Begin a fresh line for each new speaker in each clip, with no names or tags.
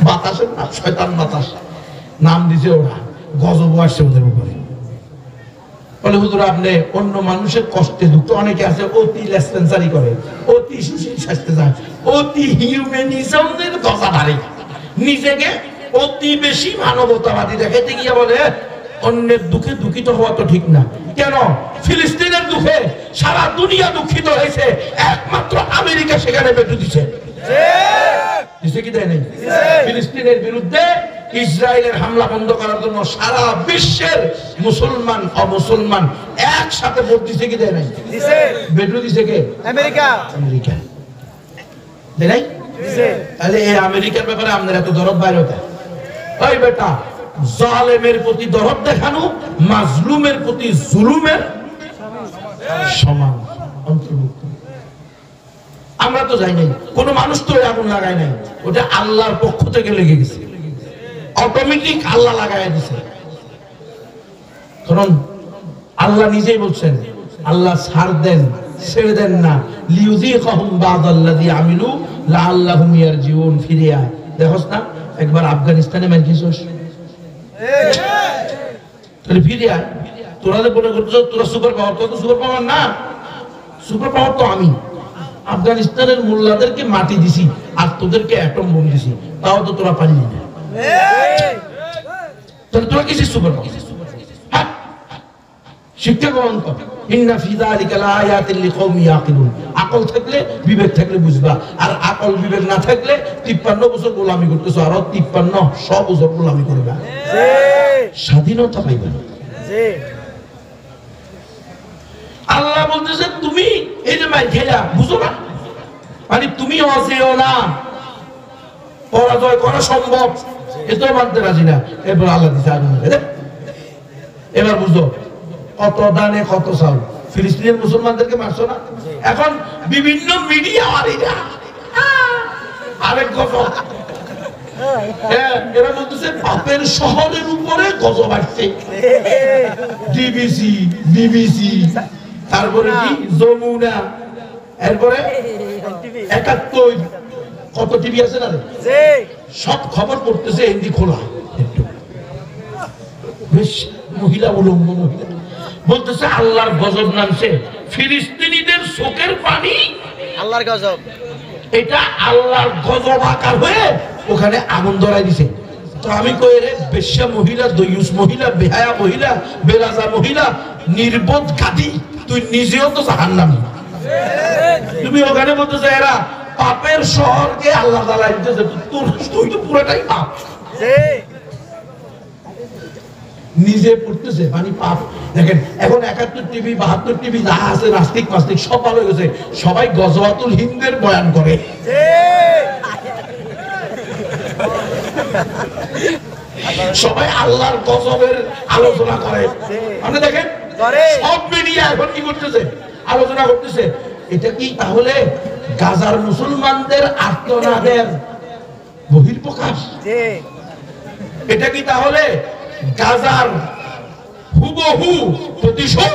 বাতাসের নাম শয়তান বাতাস নাম দিছে ওরা, গজব আসছে ওদের উপরে। বলে হুজুর আপনি অন্য মানুষের কষ্টে দুঃখ, অনেকে আছে অতি লেসপেন্সারি করে, অতি সুশীল স্বাস্থ্য যায়, অতি হিউম্যানিজমের দশা ধারে, নিজেকে অতি বেশি মানবতাবাদী দেখাইতে গিয়ে বলে অন্যের দুঃখে দুঃখিত হওয়া তো ঠিক না। কেন? ফিলিস্তিনের দুঃখে সারা দুনিয়া দুঃখিত হয়েছে, একমাত্র আমেরিকা সেখানে বেটু দিছে। কি দেয় নাই? ফিলিস্তিনের বিরুদ্ধে ইসরায়েলের হামলা বন্ধ করার জন্য সারা বিশ্বের মুসলমান অমুসলমান একসাথে ভোট দিছে কি দেয় নাই? বেটু দিছে কে? আমেরিকা। আমেরিকা দেয় নাই? তাহলে এই আমেরিকার ব্যাপারে আমাদের এত দরদ বাইরে হতে? ওই বেটা, জালেমের প্রতি দরদ দেখানো মাজলুমের প্রতি জুলুমের সমান অন্তর্ভুক্ত। আমরা তো যাই নাই, কোন মানুষ তো আগুন লাগায় নাই, ওটা আল্লাহর পক্ষ থেকে লেগে গেছে, অটোমেটিক আল্লাহ লাগায় দিছে। কারণ আল্লাহ নিজেই বলছেন, আল্লাহ ছাড় দেন, ছেড়ে দেন না, লিউযিকাহুম বা'দাল্লাযী আমিলু লাআল্লাহুম ইয়ারজিউন। ফিরে আয়। দেখোস না একবার আফগানিস্তানে মারছিস, তাহলে ফিরে আয়। তোরা যে মনে করছো তোরা সুপার পাওয়ার, তোরা তো সুপার পাওয়ার না, সুপার পাওয়ার তো আমি। আফগানিস্তানের মোল্লাদেরকে মাটি দিছি আর তোদেরকে অ্যাটম বোম দিছি, তাও তো তোরা পারলি না। তাহলে তোরা কিসের সুপার পাওয়ার? শিক্ষা গ্রহণ কর। ইন্না ফি যালিকা লাআয়াতিন লিকাওমিন ইয়াকিলুন। আকল থাকলে বিবেক থাকলে বুঝবা, আর আকল বিবেক না থাকলে 53 বছর গোলামি করতেছো, আর 53 বছর গোলামি করবা, স্বাধীনতা পাইবা না। আল্লাহ বলতেছে তুমি এই যে মাই খেলা বুঝো না, মানে তুমি অজেয় না, পরাজয় করা সম্ভব, এত মানতে রাজি না। এবার আল্লাহ দিছে আগুন। এবার বুঝো কত দানে কত চাল। ফিলিস্তিনের মুসলমানদেরকে মারছো না, এখন বিভিন্ন মিডিয়া ওয়ালিরা আরেক গজব, এরা বলতেছে বাপের শহরের উপরে গজব আসছে। ডিবিসি, বিবিসি, তারপরে কি যমুনা, এরপরে 71, কত টিভি আছে না, সব খবর পড়তেছে হিন্দি খোলা। বেশ মহিলা উলঙ্গ মহিলা বলতেছে আল্লাহর গজব নামছে, ফিলিস্তিনিদের চোখের পানি আল্লাহর গজব, এটা আল্লাহর গজব আকার হয়ে ওখানে আগুন ধরাই দিছে। তো আমি কই রে বেশ্যা মহিলা, দয়ুস মহিলা, বেহায়া মহিলা, বেলাজা মহিলা, নির্বোধ গাদি, তুই নিজেও তো জাহান্নামী। তুমি ওখানে বলতেছে এরা পাপের শহরকে আল্লাহ তাআলা দিতেছে, তুই তো পুরোটাই পাপ। নিজে পড়তেছে মানে পাপ। দেখেন এখন 71 টিভি 72 টিভি যা আছে নাস্তিক মাস্তিক সব ভালো হয়ে গেছে, সবাই গজওয়াতুল হিন্দের বয়ান করে। সবাই আল্লাহর গজবের আলোচনা করে। আপনি দেখেন সব মিডিয়া এখন কি করতেছে, আলোচনা করতেছে। এটা কি তাহলে গাজার মুসলমানদের আত্মনাদের বহিঃপ্রকাশ? এটা কি তাহলে গাজার হুবহু প্রতিশোধ?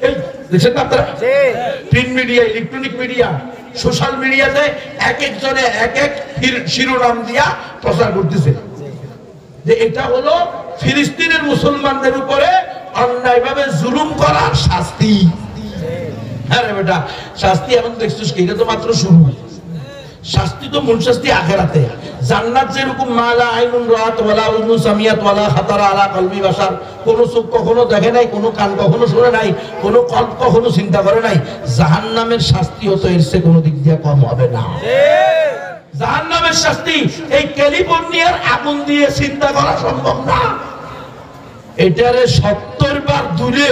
এই দেখছেন না আপনারা, print media, electronic media, social মিডিয়াতে এক একজনে এক এক শিরোনাম দিয়া প্রচার করতেছে যে এটা হলো ফিলিস্তিনের মুসলমানদের উপরে অন্যায়ভাবে জুলুম করার শাস্তি। হ্যাঁ রে বেটা, শাস্তি এখন দেখছিস কি, এটা তো মাত্র শুরু। শাস্তি তো মূল শাস্তি আখিরাতে। জান্নাত যেরকম মালা আইনুন রাত ওয়ালা উযুন সামিয়াত ওয়ালা খাতারা আলা কলবি বাশার, কোন চোখ কখনো দেখে নাই, কোন কান কখনো শুনে নাই, কোন কল্প কখনো চিন্তা করে নাই, জাহান্নামের শাস্তি হতো এর চেয়ে কোনো দিক দিয়ে কম হবে না। জাহান্নামের শাস্তি এই ক্যালিফোর্নিয়ার আগুন দিয়ে চিন্তা করা সম্ভব না। এটারে 70 বার দূরে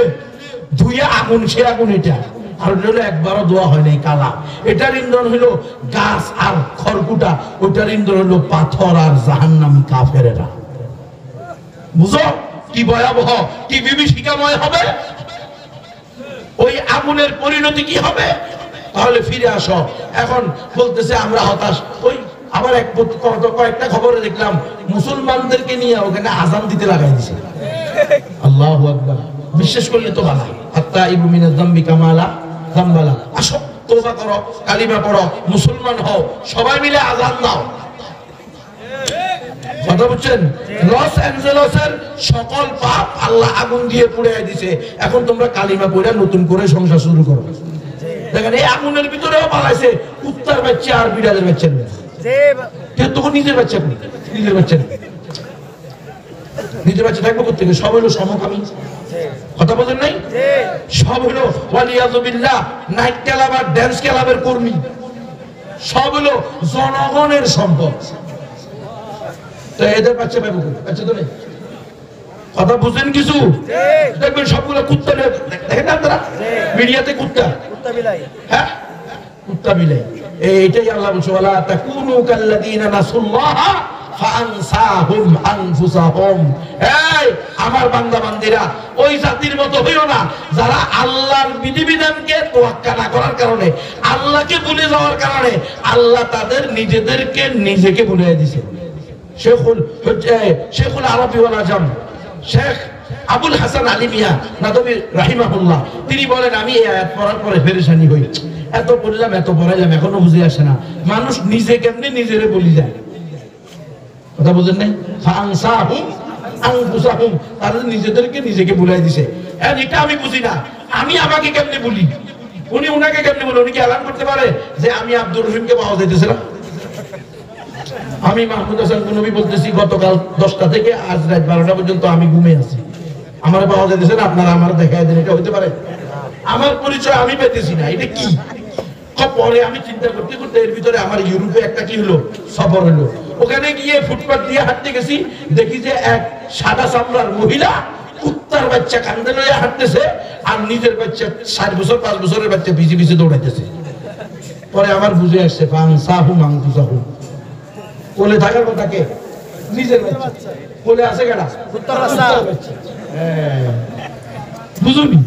ধুয়ে আগুন, সে আগুন এটা। আর হলো একবারও দোয়া হয় নাই কালা। এটার ইন্ধন হলো গাছ আর খড়কুটা, ওটার ইন্ধন হলো পাথর আর জাহান্নামী কাফেরেরা। বুঝো কি ভয়াবহ, কি বিভীষিকাময় হবে ওই আগুনের পরিণতি কি হবে। তাহলে ফিরে আসো। এখন বলতেছে আমরা হতাশ। ওই আবার কয়েকটা খবরে দেখলাম মুসলমানদেরকে নিয়ে ওখানে আজান দিতে লাগাই দিছে। আল্লাহু আকবার। বিশ্বাস করলে তো ভালো। হাত্তা ইবু মিনাজ যামবি কামালা যামবালা। আসো তওবা করো, কালিমা পড়ো, মুসলমান হও, সবাই মিলে আযান দাও। কথা বুঝছেন? লস অ্যাঞ্জেলসের সকল পাপ আল্লাহ আগুন দিয়ে পুড়িয়ে দিয়েছে। এখন তোমরা কালিমা পড়ে নতুন করে সংসার শুরু করো। দেখেন এই আগুনের ভিতরেও পালাইছে কুত্তার বাচ্চা আর বিড়ালের বাচ্চা নিয়ে। তখন নিজের বাচ্চা নেই, নিজের বাচ্চা নেই, নিজের বাচ্চা থাকবো কোথেকে? সব হলো সমকামী। কথা বলেন নাই? সব হলো ওয়ালিয়াযুবিল্লাহ নাইট ক্লাব আর ড্যান্স ক্লাবের কর্মী। সব হলো জনগণের সম্পদ। তো এদের বাচ্চা পাবো কোথায়? বাচ্চা তো নেই। কথা বুঝেন কিছু? দেখবেন সবগুলো কুত্তা। দেখেন না আপনারা মিডিয়াতে কুত্তা, কুত্তা বিলাই। হ্যাঁ, কুত্তা বিলাই। এইটাই আল্লাহ বলছে ওয়ালা তাকুনু কাল্লাযিনা নাসুল্লাহ ফাআনসাহুম আনফুসাহুম। এই আমার বান্দা বান্দিরা ওই জাতির মতো হইও না যারা আল্লাহর বিধিবিধানকে তোয়াক্কা না করার কারণে, আল্লাহকে ভুলে যাওয়ার কারণে আল্লাহ তাদের নিজেকে ভুলে দিয়েছে। শেখুল আরবি ওয়াল আজম শেখ আবুল হাসান আলী মিয়া নাদবী রাহিমাহুল্লাহ তিনি বলেন, আমি এই আয়াত পড়ার পরে পেরেশানি হই। এত পড়লাম, এত পড়াইলাম, এখনো বুঝে আসে না মানুষ নিজে কেমনে নিজেরে বলি যায়। কথা বুঝেন নাই? ফাআনসাহুম আনফুসাহুম, তারা নিজেদেরকে নিজেকে ভুলাই দিছে। এটা আমি বুঝি না, আমি আমাকে কেমনে বলি, উনি উনাকে কেমনে বলে? উনি কি এলান করতে পারে যে আমি আব্দুর রহিমকে পাওয়া যাইতেছিলাম? আমি মাহমুদ হাসান নবী বলতেছি গতকাল 10টা থেকে আজ রাত 12টা পর্যন্ত আমি ঘুমে আছি, আমার পাওয়া যাইতেছে না, আপনারা আমার দেখায় দেন। এটা হতে পারে? আমার পরিচয় আমি পেতেছি না, এটা কি? পরে আমি চিন্তা করতে করতে এর ভিতরে আমার ইউরোপে একটা কি হলো সফর হলো। ওখানে গিয়ে ফুটপাথ দিয়ে হাঁটতে গেছি, দেখি যে এক সাদা চামড়ার মহিলা কুত্তার বাচ্চা কান্দে লইয়া হাঁটতেছে আর নিজের বাচ্চা 7 বছর 5 বছরের বাচ্চা ভিজে ভিজে দৌড়াইতেছে। পরে আমার বুঝে আসছে ফাআনসাহুম আনফুসাহুম, কোলে থাকার কথা কে? নিজের বাচ্চা। কোলে আছে কেডা? কুত্তার বাচ্চা। বুঝুনি?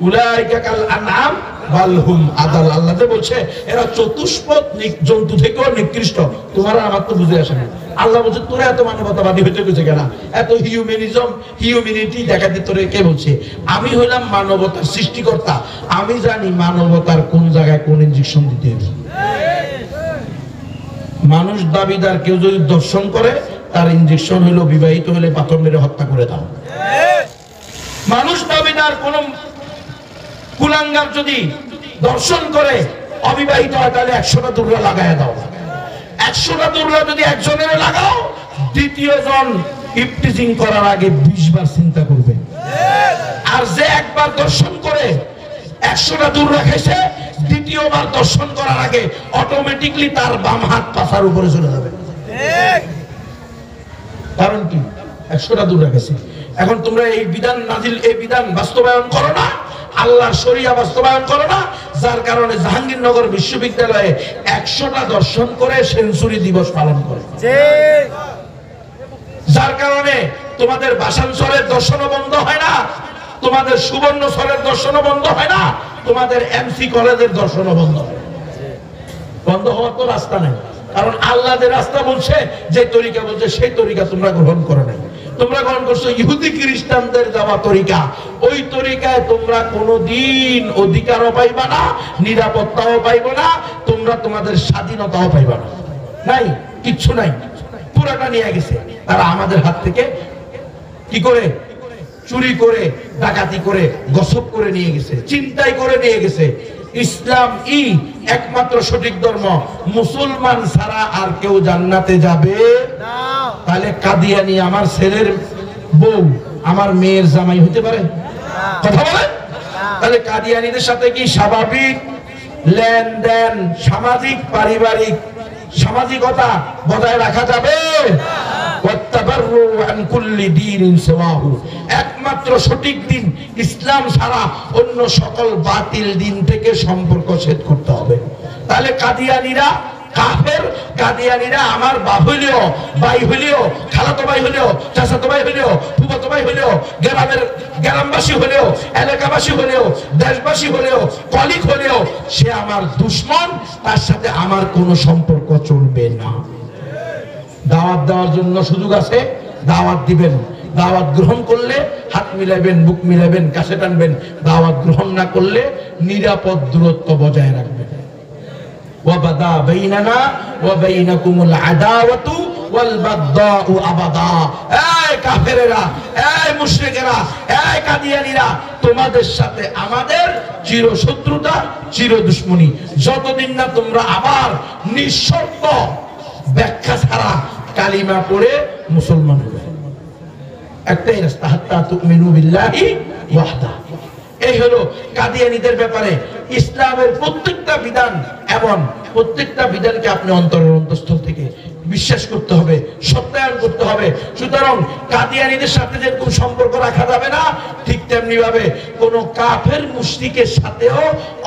উলাইকা কাল আনআম বাল হুম আদাল। আল্লাহ যে বলছে এরা চতুষ্পদ জন্তু থেকেও নিকৃষ্ট। তোমার আমার তো বুঝে আসে না। আল্লাহ বলছে তোরা এত মানবতাবাদী হইতে গেছে কেন? এত হিউম্যানিটি দেখাতে তোরে কে বলছে? আমি হইলাম মানবতার সৃষ্টিকর্তা, আমি জানি মানবতার কোন জায়গায় কোন ইনজেকশন দিতে হবে। মানুষ দাবিদার কেউ যদি দর্শন করে তার ইনজেকশন হলো বিবাহিত হলে পাথর মেরে হত্যা করে দাও। মানুষ দাবিদার কোন কুলাঙ্গার যদি দর্শন করে অবিবাহিত হয় তাহলে 100টা দুর্রা লাগায় দাও। 100টা দুর্রা যদি একজনের লাগাও, দ্বিতীয় জন ইফতিজিং করার আগে 20 বার চিন্তা করবে। আর যে একবার দর্শন করে 100টা দুর্রা খেয়েছে, দ্বিতীয়বার দর্শন করার আগে অটোমেটিকলি তার বাম হাত পাছার উপরে চলে যাবে। কারণ কি? 100টা দুর্রা খেয়েছে। এখন তোমরা এই বিধান নাজিল, এই বিধান বাস্তবায়ন করো না, আল্লাহর শরিয়া বাস্তবায়ন করো না, যার কারণে জাহাঙ্গীরনগর বিশ্ববিদ্যালয়ে 100টা দর্শন করে সেঞ্চুরি দিবস পালন করে। যার কারণে তোমাদের বাসানসরের দর্শনও বন্ধ হয় না, তোমাদের সুবর্ণসরের দর্শনও বন্ধ হয় না, তোমাদের এমসি কলেজের দর্শনও বন্ধ হয়। বন্ধ হওয়ার তো রাস্তা নেই, কারণ আল্লাহ যে রাস্তা বলছে, যে তরিকা বলছে, সেই তরিকা তোমরা গ্রহণ করো না। তোমরা গ্রহণ করছো ইহুদি খ্রিস্টানদের দেওয়া তরিকা। ওই তরিকায় তোমরা কোনোদিন অধিকারও পাইবা না, নিরাপত্তাও পাইবা না, তোমরা তোমাদের স্বাধীনতাও পাইবা না। নাই, কিচ্ছু নাই, পুরাটা নিয়ে গেছে তারা আমাদের হাত থেকে। কি করে? চুরি করে, ডাকাতি করে, গসব করে নিয়ে গেছে, চিন্তাই করে নিয়ে গেছে। ইসলাম একমাত্র সঠিক ধর্ম, মুসলমান ছাড়া আর কেউ জান্নাতে যাবে না। তাহলে কাদিয়ানি আমার ছেলের বউ আমার মেয়ের জামাই হতে পারে? কথা বলেন। তাহলে কাদিয়ানিদের সাথে কি স্বাভাবিক লেনদেন, সামাজিক পারিবারিক সামাজিকতা বজায় রাখা যাবে? একমাত্র সঠিক দিন ইসলাম ছাড়া অন্য সকল বাতিল দিন থেকে সম্পর্ক ছেদ করতে হবে। তাহলে কাদিয়ানিরা কাফের, কাদিয়ানিরা আমার বাপ হইলেও, ভাই হইলেও, খালাতো ভাই হইলেও, চাচাতো ভাই হইলেও, ফুফাতো ভাই হইলেও, গ্রামবাসী হলেও, এলাকাবাসী হলেও, দেশবাসী হলেও, কলিগ হলেও, সে আমার দুশমন, তার সাথে আমার কোনো সম্পর্ক চলবে না। দাওয়াত দেওয়ার জন্য সুযোগ আছে, দাওয়াত দিবেন। দাওয়াত গ্রহণ করলে হাত মিলাবেন, বুক মিলাবেন, কাছে টানবেন। দাওয়াত গ্রহণ না করলে নিরাপদ দূরত্ব বজায় রাখবেন। ওয়াবাদা বাইনানা ওয়া বাইনাকুমুল আদাওয়াতু ওয়াল বাগদাউ আবাদা। এই কাফেরেরা, এই মুশরিকেরা, এই কাদিয়ানীরা, তোমাদের সাথে আমাদের চির শত্রুতা, চির দুশমনী, যতদিন না তোমরা আবার নিঃশর্ত ব্যাখ্যা ছাড়া কালিমা পড়ে মুসলমান হবে। একটাই রাস্তা, হাত্তা তুমিনু বিল্লাহি ওয়াহদা। এই হলো কাদিয়ানীদের ব্যাপারে ইসলামের প্রত্যেকটা বিধান, এবং প্রত্যেকটা বিধানকে আপনি অন্তরের অন্তঃস্থল থেকে বিশ্বাস করতে হবে, সত্যায়ন করতে হবে। সুতরাং কাদিয়ানীদের সাথে যেরকম সম্পর্ক রাখা যাবে না, ঠিক তেমনি ভাবে কোন কাফের মুশরিকের সাথেও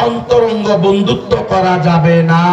অন্তরঙ্গ বন্ধুত্ব করা যাবে না।